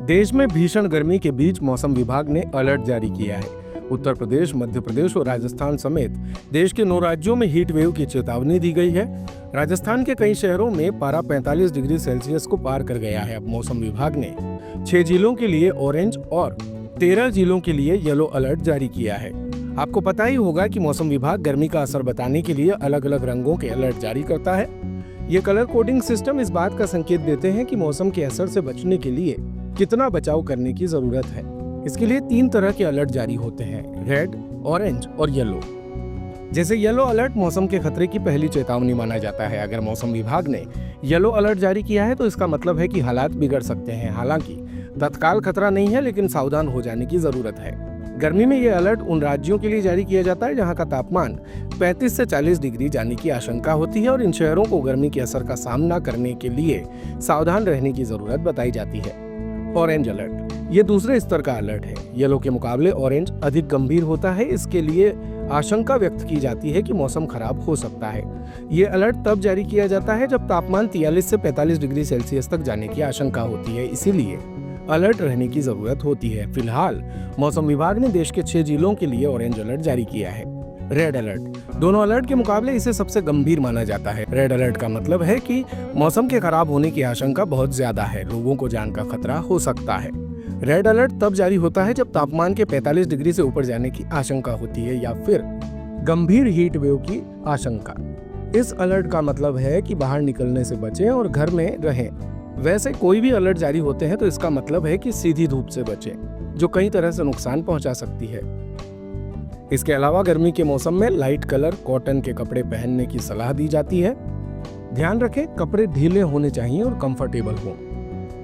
देश में भीषण गर्मी के बीच मौसम विभाग ने अलर्ट जारी किया है। उत्तर प्रदेश, मध्य प्रदेश और राजस्थान समेत देश के 9 राज्यों में हीट वेव की चेतावनी दी गई है। राजस्थान के कई शहरों में पारा 45 डिग्री सेल्सियस को पार कर गया है। अब मौसम विभाग ने 6 जिलों के लिए ऑरेंज और 13 जिलों के लिए येलो अलर्ट जारी किया है। आपको पता ही होगा कि मौसम विभाग गर्मी का असर बताने के लिए अलग अलग रंगों के अलर्ट जारी करता है। ये कलर कोडिंग सिस्टम इस बात का संकेत देते हैं कि मौसम के असर से बचने के लिए कितना बचाव करने की जरूरत है। इसके लिए 3 तरह के अलर्ट जारी होते हैं, रेड, ऑरेंज और येलो। जैसे येलो अलर्ट मौसम के खतरे की पहली चेतावनी माना जाता है। अगर मौसम विभाग ने येलो अलर्ट जारी किया है तो इसका मतलब है कि हालात बिगड़ सकते हैं। हालांकि तत्काल खतरा नहीं है, लेकिन सावधान हो जाने की जरूरत है। गर्मी में ये अलर्ट उन राज्यों के लिए जारी किया जाता है जहां का तापमान 35 से 40 डिग्री जाने की आशंका होती है और इन शहरों को गर्मी के असर का सामना करने के लिए सावधान रहने की जरूरत बताई जाती है। ऑरेंज अलर्ट ये दूसरे स्तर का अलर्ट है। येलो के मुकाबले ऑरेंज अधिक गंभीर होता है। इसके लिए आशंका व्यक्त की जाती है कि मौसम खराब हो सकता है। ये अलर्ट तब जारी किया जाता है जब तापमान 43 से 45 डिग्री सेल्सियस तक जाने की आशंका होती है, इसीलिए अलर्ट रहने की जरूरत होती है। फिलहाल मौसम विभाग ने देश के 6 जिलों के लिए ऑरेंज अलर्ट जारी किया है। रेड अलर्ट दोनों अलर्ट के मुकाबले इसे सबसे गंभीर माना जाता है। रेड अलर्ट का मतलब है कि मौसम के खराब होने की आशंका बहुत ज्यादा है, लोगों को जान का खतरा हो सकता है। रेड अलर्ट तब जारी होता है जब तापमान के 45 डिग्री से ऊपर जाने की आशंका होती है या फिर गंभीर हीट वेव की आशंका। इस अलर्ट का मतलब है कि बाहर निकलने से बचें और घर में रहें। वैसे कोई भी अलर्ट जारी होते हैं तो इसका मतलब है कि सीधी धूप से बचें, जो कई तरह से नुकसान पहुंचा सकती है। इसके अलावा गर्मी के मौसम में लाइट कलर कॉटन के कपड़े पहनने की सलाह दी जाती है। ध्यान रखें, कपड़े ढीले होने चाहिए और कंफर्टेबल हों।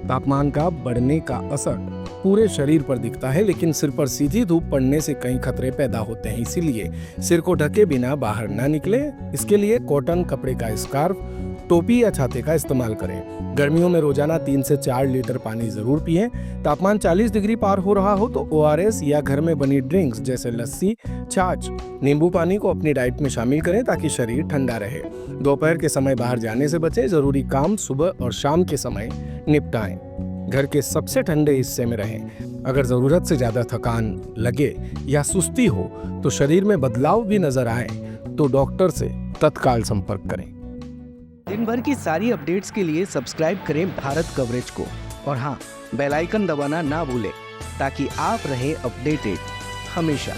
तापमान का बढ़ने का असर पूरे शरीर पर दिखता है, लेकिन सिर पर सीधी धूप पड़ने से कई खतरे पैदा होते हैं, इसीलिए सिर को ढके बिना बाहर ना निकले। इसके लिए कॉटन कपड़े का स्कार्फ, टोपी या छाते का इस्तेमाल करें। गर्मियों में रोजाना 3 से 4 लीटर पानी जरूर पिएं। तापमान 40 डिग्री पार हो रहा हो तो ORS या घर में बनी ड्रिंक्स जैसे लस्सी, छाछ, नींबू पानी को अपनी डाइट में शामिल करें ताकि शरीर ठंडा रहे। दोपहर के समय बाहर जाने से बचें। जरूरी काम सुबह और शाम के समय निपटाएं। घर के सबसे ठंडे हिस्से में रहें। अगर जरूरत से ज्यादा थकान लगे या सुस्ती हो तो शरीर में बदलाव भी नजर आए तो डॉक्टर से तत्काल संपर्क करें। दिन भर की सारी अपडेट्स के लिए सब्सक्राइब करें भारत कवरेज को और हाँ, बेल आइकन दबाना ना भूलें ताकि आप रहे अपडेटेड हमेशा।